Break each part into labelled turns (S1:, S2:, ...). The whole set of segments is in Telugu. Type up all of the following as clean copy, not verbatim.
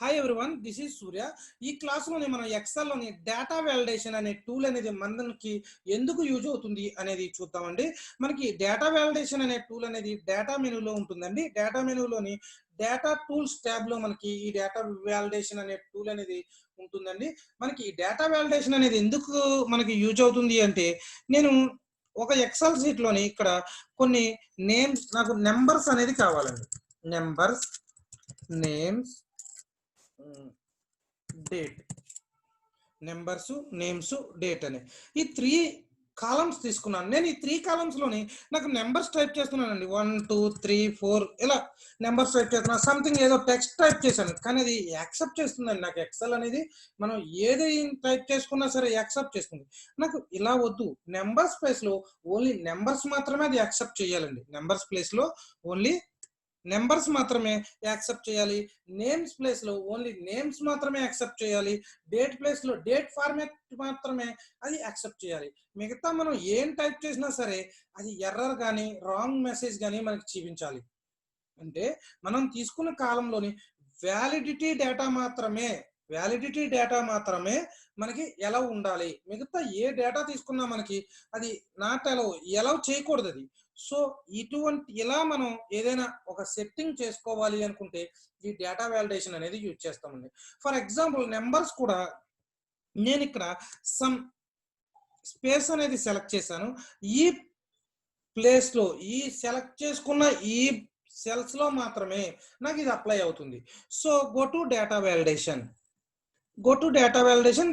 S1: హాయ్ ఎవ్రీవన్, దిస్ ఈజ్ సూర్య. ఈ క్లాస్లోని మనం ఎక్సెల్లోని డేటా వ్యాలిడేషన్ అనే టూల్ అనేది మనకి ఎందుకు యూజ్ అవుతుంది అనేది చూద్దామండి. మనకి డేటా వ్యాలిడేషన్ అనే టూల్ అనేది డేటా మెనూలో ఉంటుందండి. డేటా మెనూలోని డేటా టూల్స్ ట్యాబ్లో మనకి ఈ డేటా వ్యాలిడేషన్ అనే టూల్ అనేది ఉంటుందండి. మనకి ఈ డేటా వ్యాలిడేషన్ అనేది ఎందుకు మనకి యూజ్ అవుతుంది అంటే, నేను ఒక ఎక్సెల్ షీట్లోని ఇక్కడ కొన్ని నేమ్స్, నాకు నెంబర్స్ అనేది కావాలండి. Numbers, names, date, numbers, names, date అని ఈ 3 కాలమ్స్ తీసుకున్నాను. నేను ఈ 3 కాలమ్స్లోని నాకు నెంబర్స్ టైప్ చేస్తున్నానండి. 1 2 3 4 ఇలా నెంబర్స్ టైప్ చేస్తున్నాను. సంథింగ్ ఏదో టెక్స్ట్ టైప్ చేశాను, కానీ అది యాక్సెప్ట్ చేస్తుందండి. నాకు ఎక్సెల్ అనేది మనం ఏది టైప్ చేసుకున్నా సరే యాక్సెప్ట్ చేస్తుంది. నాకు ఇలా వద్దు, నెంబర్స్ ప్లేస్లో ఓన్లీ నెంబర్స్ మాత్రమే అది యాక్సెప్ట్ చేయాలండి. నెంబర్స్ ప్లేస్లో ఓన్లీ నెంబర్స్ మాత్రమే యాక్సెప్ట్ చేయాలి. నేమ్స్ ప్లేస్ లో ఓన్లీ నేమ్స్ మాత్రమే యాక్సెప్ట్ చేయాలి. డేట్ ప్లేస్ లో డేట్ ఫార్మాట్ మాత్రమే అది యాక్సెప్ట్ చేయాలి. మిగతా మనం ఏం టైప్ చేసినా సరే అది ఎర్రర్ కానీ రాంగ్ మెసేజ్ కానీ మనకి చూపించాలి. అంటే మనం తీసుకున్న కాలంలోని వ్యాలిడిటీ డేటా మాత్రమే మనకి ఎలా ఉండాలి. మిగతా ఏ డేటా తీసుకున్నా మనకి అది నాట్ ఎలా చేయకూడదు అది. సో ఇటువంటి ఇలా మనం ఏదైనా ఒక సెట్టింగ్ చేసుకోవాలి అనుకుంటే ఈ డేటా వ్యాలిడేషన్ అనేది యూజ్ చేస్తామండి. ఫర్ ఎగ్జాంపుల్ నెంబర్స్ కూడా నేను ఇక్కడ సమ్ స్పేస్ అనేది సెలెక్ట్ చేశాను. ఈ ప్లేస్ లో ఈ సెలెక్ట్ చేసుకున్న ఈ సెల్స్ లో మాత్రమే నాకు ఇది అప్లై అవుతుంది. So go to data validation,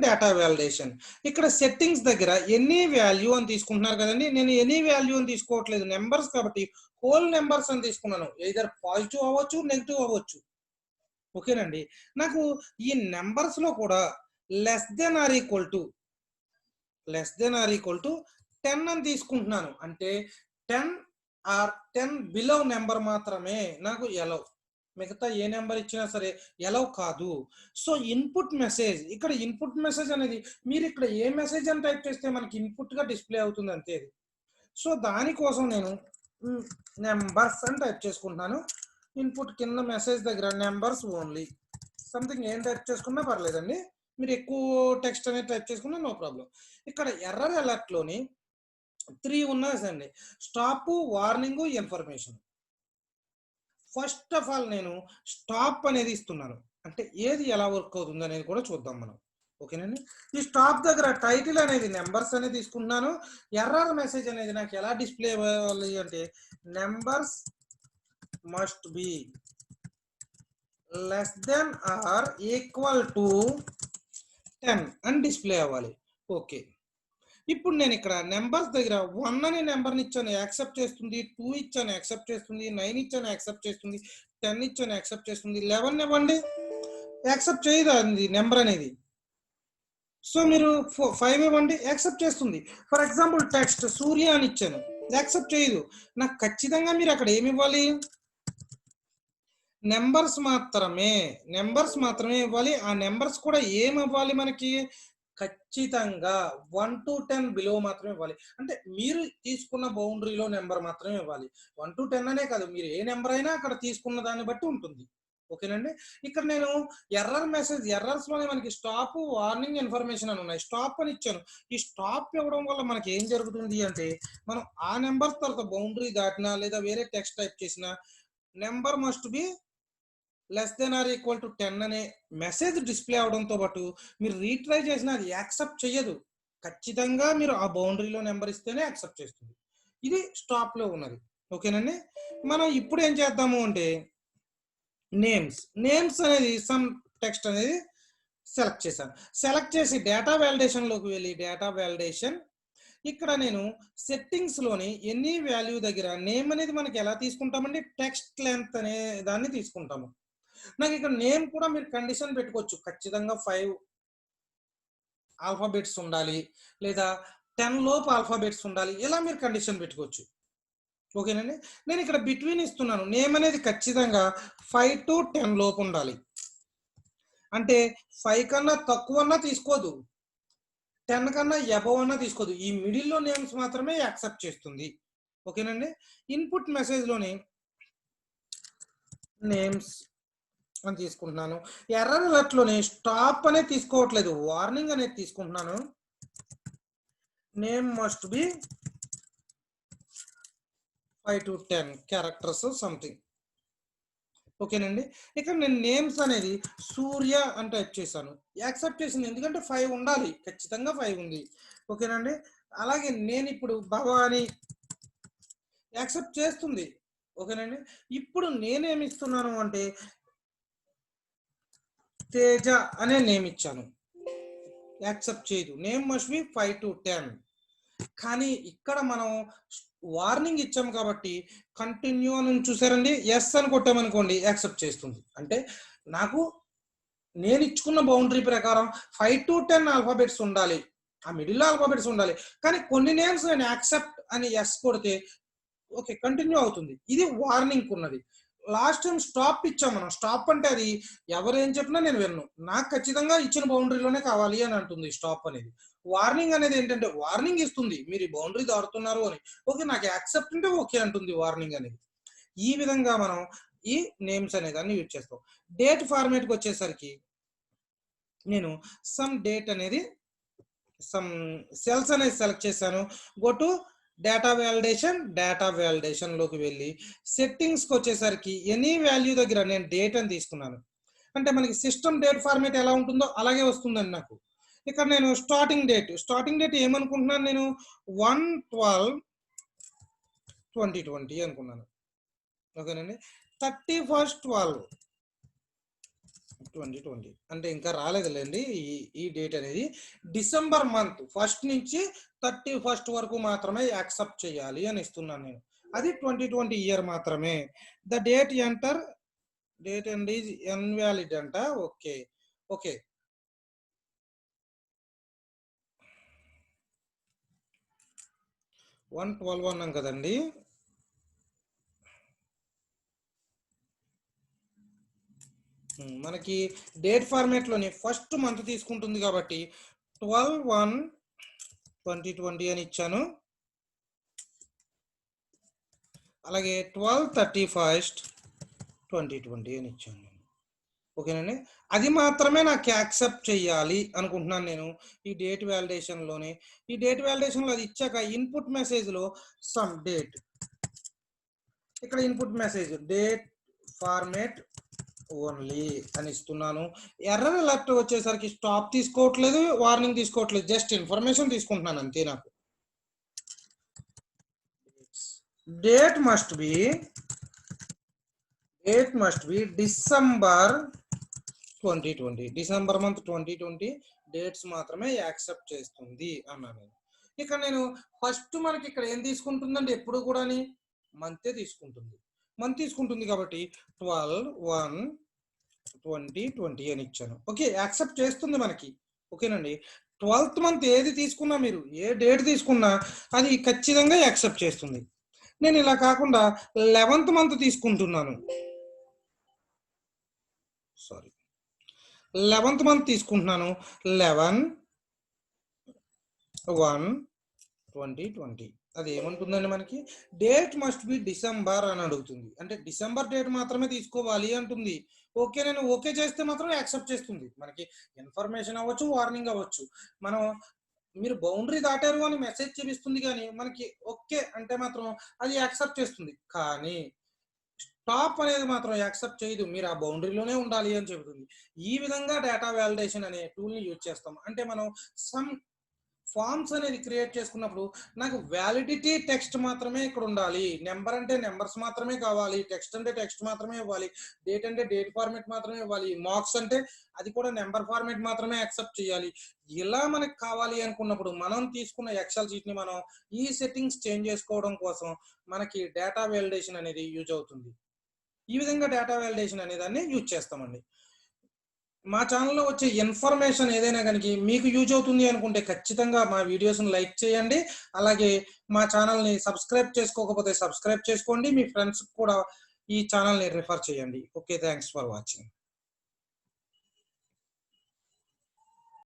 S1: data validation. ఇక్కడ సెట్టింగ్స్ దగ్గర ఎనీ వాల్యూ అని తీసుకుంటున్నారు కదండి. నేను ఎనీ వాల్యూ అని తీసుకోవట్లేదు, నెంబర్స్ కాబట్టి హోల్ నెంబర్స్ అని తీసుకున్నాను. ఎయిదర్ పాజిటివ్ అవ్వచ్చు, నెగిటివ్ అవ్వచ్చు. ఓకేనండి. నాకు ఈ నెంబర్స్ లో కూడా less than or equal to 10 అని తీసుకుంటున్నాను. అంటే 10 ఆర్ 10 బిలో నెంబర్ మాత్రమే నాకు ఎలవ్. మిగతా ఏ నెంబర్ ఇచ్చినా సరే ఎలవ్ కాదు. సో ఇన్పుట్ మెసేజ్, ఇక్కడ ఇన్పుట్ మెసేజ్ అనేది మీరు ఇక్కడ ఏ మెసేజ్ అని టైప్ చేస్తే మనకి ఇన్పుట్ గా డిస్ప్లే అవుతుంది అంతే. సో దానికోసం నేను నెంబర్స్ అని టైప్ చేసుకుంటున్నాను. ఇన్పుట్ కింద మెసేజ్ దగ్గర నెంబర్స్ ఓన్లీ, సంథింగ్ ఏం టైప్ చేసుకున్నా పర్లేదండి. మీరు ఎక్కువ టెక్స్ట్ అనేది టైప్ చేసుకున్నా నో ప్రాబ్లం. ఇక్కడ ఎర్రర్ అలర్ట్ లోని 3 ఉన్నాయండి. Stop, warning, information. First of all నేను స్టాప్ అనేది ఇస్తున్నాను. అంటే ఏది ఎలా వర్క్ అవుతుంది అనేది కూడా చూద్దాం మనం. ఓకేనండి. ఈ స్టాప్ దగ్గర టైటిల్ అనేది నెంబర్స్ అనేది తీసుకుంటున్నాను. ఎర్రర్ మెసేజ్ అనేది నాకు ఎలా డిస్ప్లే అవ్వాలి అంటే numbers must be less than or equal to 10 అని డిస్ప్లే అవ్వాలి. ఓకే. ఇప్పుడు నేను ఇక్కడ నెంబర్స్ దగ్గర 1 అనే నెంబర్ని ఇచ్చాను, యాక్సెప్ట్ చేస్తుంది. 2 ఇచ్చాను, యాక్సెప్ట్ చేస్తుంది. 9 ఇచ్చాను, యాక్సెప్ట్ చేస్తుంది. 10 ఇచ్చాను, యాక్సెప్ట్ చేస్తుంది. 11 ఇవ్వండి, యాక్సెప్ట్ చేయదు అది నెంబర్ అనేది. సో మీరు 5 ఇవ్వండి, యాక్సెప్ట్ చేస్తుంది. ఫర్ ఎగ్జాంపుల్ టెక్స్ట్ సూర్య అని ఇచ్చాను, యాక్సెప్ట్ చేయదు. నాకు ఖచ్చితంగా మీరు అక్కడ ఏమి ఇవ్వాలి, నెంబర్స్ మాత్రమే ఇవ్వాలి. ఆ నెంబర్స్ కూడా ఏమి ఇవ్వాలి మనకి, ఖచ్చితంగా 1 to 10 బిలో మాత్రమే ఇవ్వాలి. అంటే మీరు తీసుకున్న బౌండరీలో నెంబర్ మాత్రమే ఇవ్వాలి. 1 to 10 అనే కాదు, మీరు ఏ నెంబర్ అయినా అక్కడ తీసుకున్న దాన్ని బట్టి ఉంటుంది. ఓకేనండి. ఇక్కడ నేను ఎర్రర్స్ లోనే మనకి స్టాప్, వార్నింగ్, ఇన్ఫర్మేషన్ అని ఉన్నాయి. స్టాప్ అని ఇచ్చాను. ఈ స్టాప్ ఇవ్వడం వల్ల మనకి ఏం జరుగుతుంది అంటే, మనం ఆ నెంబర్స్ తర్వాత బౌండరీ దాటినా లేదా వేరే టెక్స్ట్ టైప్ చేసినా number must be less than or equal to 10 అనే మెసేజ్ డిస్ప్లే అవడంతో పాటు మీరు రీట్రై చేసినా అది యాక్సెప్ట్ చేయదు. ఖచ్చితంగా మీరు ఆ బౌండరీలో నెంబర్ ఇస్తేనే యాక్సెప్ట్ చేస్తుంది. ఇది స్టాప్ లో ఉన్నది. ఓకేనండి. మనం ఇప్పుడు ఏం చేద్దాము అంటే నేమ్స్ అనేది సమ్ టెక్స్ట్ అనేది సెలెక్ట్ చేశాను. సెలెక్ట్ చేసి డేటా వ్యాలిడేషన్ లోకి వెళ్ళి డేటా వ్యాలిడేషన్, ఇక్కడ నేను సెట్టింగ్స్ లోని ఎనీ వాల్యూ దగ్గర నేమ్ అనేది మనకి ఎలా తీసుకుంటామండి, టెక్స్ట్ లెంత్ అనే దాన్ని తీసుకుంటాము. నాకు ఇక్కడ నేమ్ కూడా మీరు కండిషన్ పెట్టుకోవచ్చు. ఖచ్చితంగా 5 ఆల్ఫాబెట్స్ ఉండాలి, లేదా 10 లోపు ఆల్ఫాబెట్స్ ఉండాలి, ఇలా మీరు కండిషన్ పెట్టుకోవచ్చు. ఓకేనండి. నేను ఇక్కడ బిట్వీన్ ఇస్తున్నాను. నేమ్ అనేది ఖచ్చితంగా 5 to 10 లోపు ఉండాలి. అంటే 5 కన్నా తక్కువ అన్నా తీసుకోదు, 10 కన్నా అబవ్ అన్నా తీసుకోదు. ఈ మిడిల్లో నేమ్స్ మాత్రమే యాక్సెప్ట్ చేస్తుంది. ఓకేనండి. ఇన్పుట్ మెసేజ్ లోని నేమ్స్ అని తీసుకుంటున్నాను. ఎర్రర్ అలర్ట్‌లోని స్టాప్ అనేది తీసుకోవట్లేదు. వార్నింగ్ అనేది తీసుకుంటున్నాను. Name must be 5 to 10 characters something. ఓకేనండి. ఇక్కడ నేను నేమ్స్ అనేది సూర్య అని టైప్ చేశాను. యాక్సెప్ట్ చేసింది. ఎందుకంటే 5 ఉండాలి. ఖచ్చితంగా 5 ఉంది. ఓకేనండి. అలాగే నేను ఇప్పుడు భవాని యాక్సెప్ట్ చేస్తుంది. ఓకేనండి. ఇప్పుడు నేనేమి ఇస్తున్నాను అంటే తేజ అనే నేమ్ ఇచ్చాను. యాక్సెప్ట్ చేయదు. Name must be 5 to 10. కానీ ఇక్కడ మనం వార్నింగ్ ఇచ్చాం కాబట్టి కంటిన్యూ అని చూసారండి. ఎస్ అని కొట్టామనుకోండి యాక్సెప్ట్ చేస్తుంది. అంటే నాకు నేను ఇచ్చుకున్న బౌండరీ ప్రకారం 5 to 10 ఆల్ఫాబెట్స్ ఉండాలి. ఆ మిడిల్ ఆల్ఫాబెట్స్ ఉండాలి. కానీ కొన్ని నేమ్స్ నేను యాక్సెప్ట్ అని ఎస్ కొడితే ఓకే కంటిన్యూ అవుతుంది. ఇది వార్నింగ్ ఉన్నది. లాస్ట్ టైం స్టాప్ ఇచ్చాం మనం. స్టాప్ అంటే అది ఎవరు ఏం చెప్పినా నేను విన్ను. నాకు ఖచ్చితంగా ఇచ్చిన బౌండరీలోనే కావాలి అని అంటుంది స్టాప్ అనేది. వార్నింగ్ అనేది ఏంటంటే వార్నింగ్ ఇస్తుంది. మీరు ఈ బౌండరీ దాటుతున్నారు అని. ఓకే నాకు యాక్సెప్ట్ అంటే ఓకే అంటుంది వార్నింగ్ అనేది. ఈ విధంగా మనం ఈ నేమ్స్ అనే దాన్ని యూజ్ చేస్తాం. డేట్ ఫార్మేట్కి వచ్చేసరికి నేను సమ్ డేట్ అనేది సమ్ సెల్స్ అనేది సెలెక్ట్ చేశాను. గో టు డేటా వ్యాలిడేషన్ లోకి వెళ్ళి సెట్టింగ్స్కి వచ్చేసరికి ఎనీ వాల్యూ దగ్గర నేను డేట్ అని తీసుకున్నాను. అంటే మనకి సిస్టమ్ డేట్ ఫార్మేట్ ఎలా ఉంటుందో అలాగే వస్తుందండి నాకు. ఇక్కడ నేను స్టార్టింగ్ డేట్ ఏమనుకుంటున్నాను నేను 1/12/2020 అనుకున్నాను. ఓకేనండి. 31/12/2020 అంటే ఇంకా రాలేదులేండి ఈ డేట్ అనేది. డిసెంబర్ మంత్ 1 నుంచి 31 వరకు మాత్రమే యాక్సెప్ట్ చేయాలి అని ఇస్తున్నాను నేను. అది 2020 ఇయర్ మాత్రమే. The date enter date and is invalid అంట. ఓకే 1/12 అన్నాం కదండి. మనకి డేట్ ఫార్మేట్ లోని ఫస్ట్ మంత్ తీసుకుంటుంది కాబట్టి 12/1/2020 అని ఇచ్చాను. అలాగే 12/31/2020 అని ఇచ్చాను. ఓకేనండి. అది మాత్రమే నాకు యాక్సెప్ట్ చేయాలి అనుకుంటున్నాను నేను ఈ డేట్ వ్యాలిడేషన్లోనే. ఈ డేట్ వ్యాలిడేషన్లో అది ఇచ్చాక ఇన్పుట్ మెసేజ్లో సమ్ డేట్, ఇక్కడ input message date format only అని ఇస్తున్నాను. ఎర్రర్ అలర్ట్ వచ్చేసరికి స్టాప్ తీసుకోవట్లేదు, వార్నింగ్ తీసుకోవట్లేదు, జస్ట్ ఇన్ఫర్మేషన్ తీసుకుంటున్నాను అంతే. నాకు date must be December 2020, December month 2020 dates మాత్రమే యాక్సెప్ట్ చేస్తుంది అన్నాను. ఇక్కడ నేను ఫస్ట్ మనకి ఇక్కడ ఏం తీసుకుంటుందండి ఎప్పుడు కూడా మంతే తీసుకుంటుంది. మంత్ తీసుకుంటుంది కాబట్టి 12/1/2020 అని ఇచ్చాను. ఓకే యాక్సెప్ట్ చేస్తుంది మనకి. ఓకేనండి. 12th మంత్ ఏది తీసుకున్నా మీరు ఏ డేట్ తీసుకున్నా అది ఖచ్చితంగా యాక్సెప్ట్ చేస్తుంది. నేను ఇలా కాకుండా 11th మంత్ తీసుకుంటున్నాను. 11th మంత్ తీసుకుంటున్నాను. 11/1/2020 అది ఏమంటుందండి మనకి డేట్ మస్ట్ బి డిసెంబర్ అని అడుగుతుంది. అంటే డిసెంబర్ డేట్ మాత్రమే తీసుకోవాలి అంటుంది. ఓకే నేను ఓకే చేస్తే మాత్రం యాక్సెప్ట్ చేస్తుంది. మనకి ఇన్ఫర్మేషన్ అవ్వచ్చు, వార్నింగ్ అవ్వచ్చు. మనం మీరు బౌండరీ దాటారు అని మెసేజ్ చూపిస్తుంది కానీ మనకి ఓకే అంటే మాత్రం అది యాక్సెప్ట్ చేస్తుంది. కానీ స్టాప్ అనేది మాత్రం యాక్సెప్ట్ చేయదు. మీరు ఆ బౌండరీలోనే ఉండాలి అని చెబుతుంది. ఈ విధంగా డేటా వ్యాలిడేషన్ అనే టూల్ని యూజ్ చేస్తాం. అంటే మనం సమ్ ఫార్మ్స్ అనేది క్రియేట్ చేసుకున్నప్పుడు నాకు వ్యాలిడిటీ టెక్స్ట్ మాత్రమే ఇక్కడ ఉండాలి, నెంబర్ అంటే నెంబర్స్ మాత్రమే కావాలి, టెక్స్ట్ అంటే టెక్స్ట్ మాత్రమే ఇవ్వాలి, డేట్ అంటే డేట్ ఫార్మేట్ మాత్రమే ఇవ్వాలి, మార్క్స్ అంటే అది కూడా నెంబర్ ఫార్మేట్ మాత్రమే యాక్సెప్ట్ చేయాలి. ఇలా మనకు కావాలి అనుకున్నప్పుడు మనం తీసుకున్న ఎక్సెల్ షీట్ ని మనం ఈ సెట్టింగ్స్ చేంజ్ చేసుకోవడం కోసం మనకి డేటా వ్యాలిడేషన్ అనేది యూజ్ అవుతుంది. ఈ విధంగా డేటా వ్యాలిడేషన్ అనే దాన్ని యూజ్ చేస్తామండి. మా ఛానల్లో వచ్చే ఇన్ఫర్మేషన్ ఏదైనా కనుక మీకు యూజ్ అవుతుంది అనుకుంటే ఖచ్చితంగా మా వీడియోస్ని లైక్ చేయండి. అలాగే మా ఛానల్ని సబ్స్క్రైబ్ చేసుకోకపోతే సబ్స్క్రైబ్ చేసుకోండి. మీ ఫ్రెండ్స్ కూడా ఈ ఛానల్ని రిఫర్ చేయండి. Okay thanks for watching.